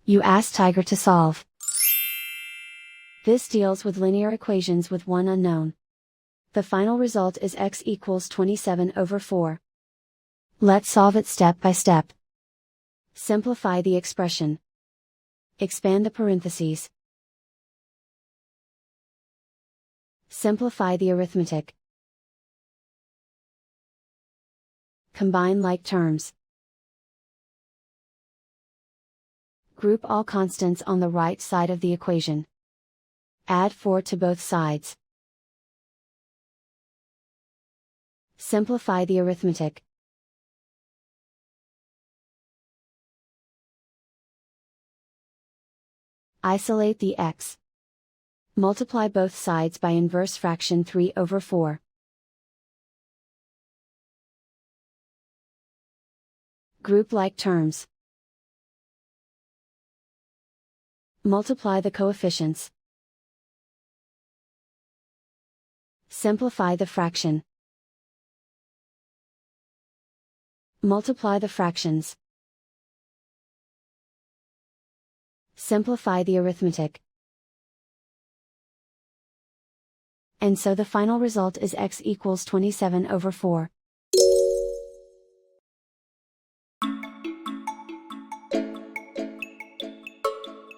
You ask Tiger to solve. This deals with linear equations with one unknown. The final result is x equals 27/4. Let's solve it step by step. Simplify the expression. Expand the parentheses. Simplify the arithmetic. Combine like terms. Group all constants on the right side of the equation. Add 4 to both sides. Simplify the arithmetic. Isolate the x. Multiply both sides by inverse fraction 3/4. Group like terms. Multiply the coefficients. Simplify the fraction. Multiply the fractions. Simplify the arithmetic. And so the final result is x equals 27/4.